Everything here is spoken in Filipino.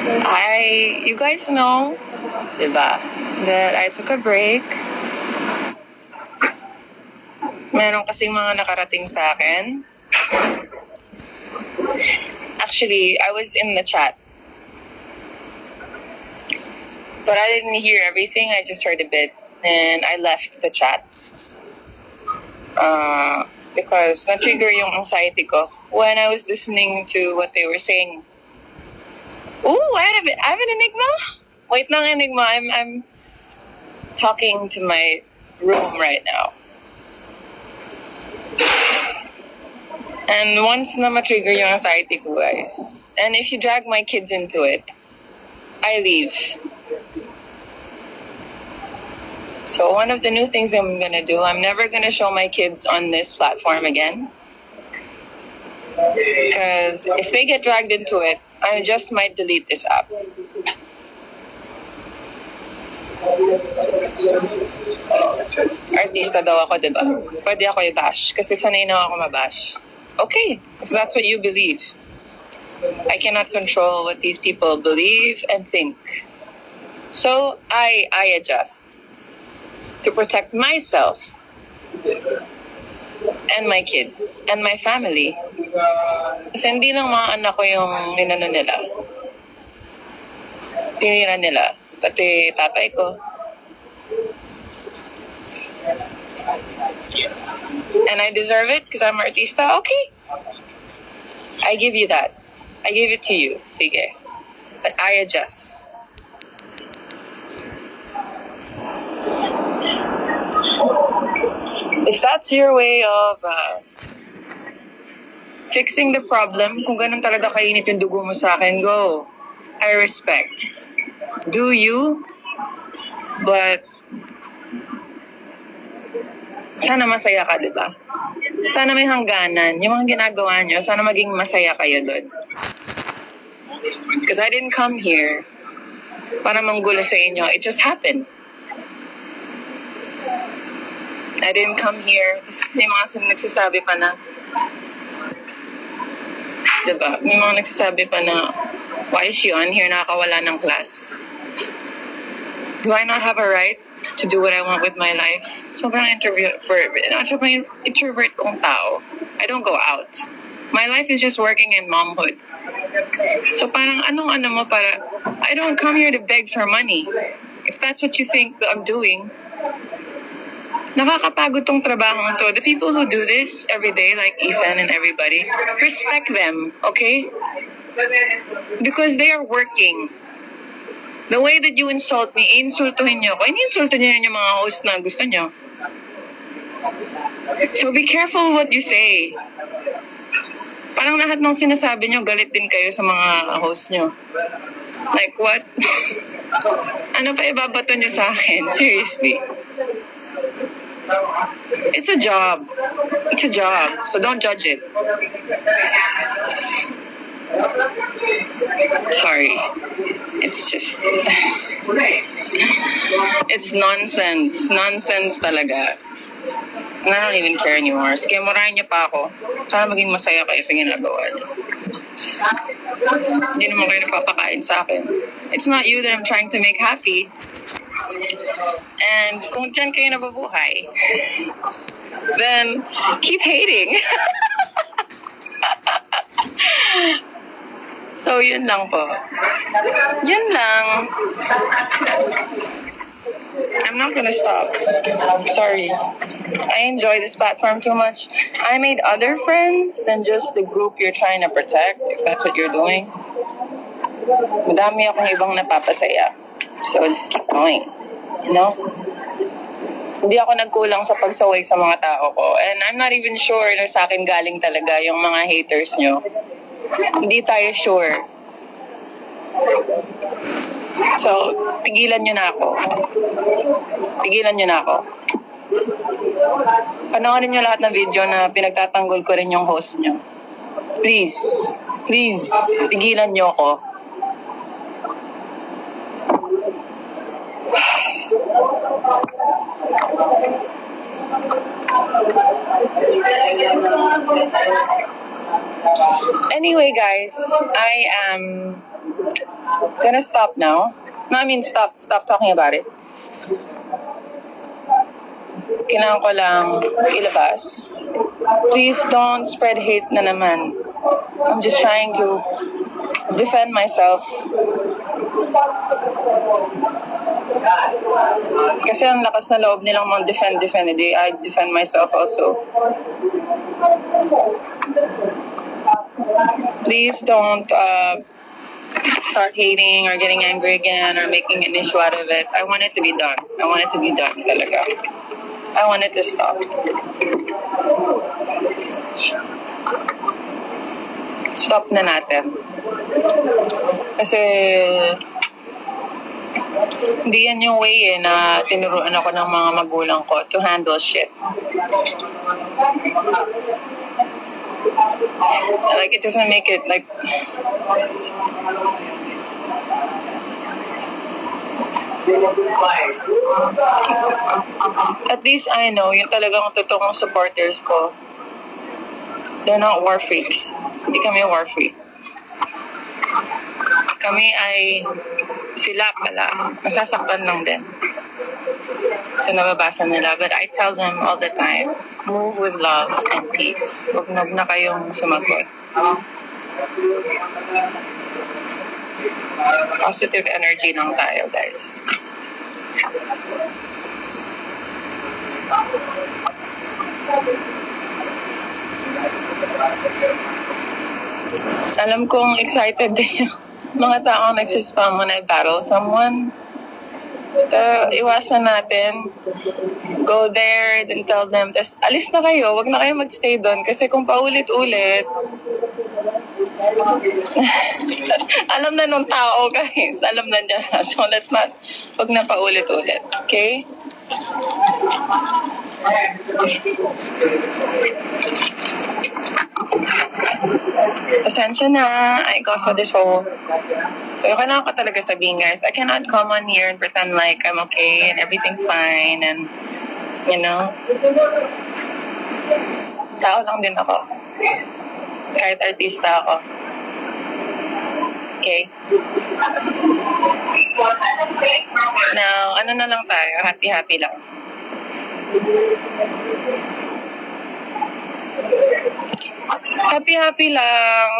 You guys know, diba, that I took a break. Meron kasing mga nakarating sa akin. Actually, I was in the chat. But I didn't hear everything. I just heard a bit. And I left the chat. Because na-trigger yung anxiety ko when I was listening to what they were saying. Ooh, I have an enigma? Wait lang, enigma. I'm talking to my room right now. And once na ma-trigger yung anxiety ko, guys, and if you drag my kids into it, I leave. So one of the new things I'm gonna do, I'm never gonna show my kids on this platform again. Because if they get dragged into it, I just might delete this app. Artista daw ako, diba? Pwede ako i-bash kasi sanay na ako mabash. Okay, if that's what you believe. I cannot control what these people believe and think. So I adjust to protect myself and my kids and my family. Kasi hindi lang mga anak ko yung ninano nila. Tinira nila. Pati tatay ko. And I deserve it because I'm an artista. Okay. I give you that. I give it to you. Sige. But I adjust. If that's your way of fixing the problem, kung ganun talaga kainit yung dugo mo sa akin, go. I respect. Do you? But sana masaya ka, diba? Sana may hangganan. Yung mga ginagawa nyo, sana maging masaya kayo doon. Because I didn't come here para manggulo sa inyo. It just happened. I didn't come here. May mga nagsasabi pa na, diba? May mga nagsasabi pa na, why is she on here? Nakakawala ng class. Do I not have a right to do what I want with my life? Sobrang introvert kong tao. I don't go out. My life is just working in momhood. So parang anong mo para, I don't come here to beg for money. If that's what you think that I'm doing, nakakapagod tong trabaho to. The people who do this every day, like Ethan and everybody, respect them, okay? Because they are working. The way that you insult me, insultuhin nyo ako. Ini-insulto nyo yung mga host na gusto nyo. So be careful what you say. Parang lahat ng sinasabi nyo, galit din kayo sa mga host nyo. Like what? Ano pa ibabato nyo sa akin? Seriously. It's a job. It's a job. So don't judge it. Sorry. It's just... it's nonsense. Nonsense talaga. And I don't even care anymore. Sige, murahin niyo pa ako. Sana maging masaya kayo sa ginagawa niyo. Hindi naman kayo napapakain sa akin. It's not you that I'm trying to make happy. And kung dyan kayo nababuhay, then keep hating. So, yun lang po. Yun lang. I'm not gonna stop. Sorry. I enjoy this platform too much. I made other friends than just the group you're trying to protect, if that's what you're doing. Madami akong ibang napapasaya. So, just keep going. You know? Hindi ako nagkulang sa pagsaway sa mga tao ko. And I'm not even sure na sa akin galing talaga yung mga haters nyo. Hindi tayo sure. So, tigilan nyo na ako. Tigilan nyo na ako. Panoorin nyo lahat ng video na pinagtatanggol ko rin yung host nyo. Please. Please, tigilan nyo ako. Anyway, guys, I am Gonna stop now. No, I mean, stop talking about it. Kailangan ko lang ilabas. Please don't spread hate na naman. I'm just trying to defend myself. Kasi ang lakas na loob nilang defend, hindi. I defend myself also. Please don't start hating or getting angry again or making an issue out of it. I want it to be done. I want it to be done talaga. I want it to stop. Stop na natin. Kasi hindi yan yung way na tinuruan ako ng mga magulang ko to handle shit. Like, it doesn't make it like... At least I know, yung talagang totoong supporters ko, they're not war freaks. Hindi kami war freak. Kami ay sila pala. Nasasaktan lang din sa nababasa nila. But I tell them all the time, move with love and peace. Huwag na kayong sumagot. Positive energy lang tayo, guys. Alam kong excited din yung mga taong nagsispam mo na i-battle someone. Iwasan natin. Go there, then tell them, tas alis na kayo, wag na kayo magstay doon. Kasi kung paulit-ulit, alam na nung tao, guys. Alam na niya. So, wag na paulit-ulit. Okay? Pasensya na. I go sa this whole... Pero kailangan ko talaga sabihin, guys. I cannot come on here and pretend like I'm okay and everything's fine and, you know, tao lang din ako. Kahit artista ako. Okay? Now, ano na lang tayo? Happy-happy lang. Happy-happy lang.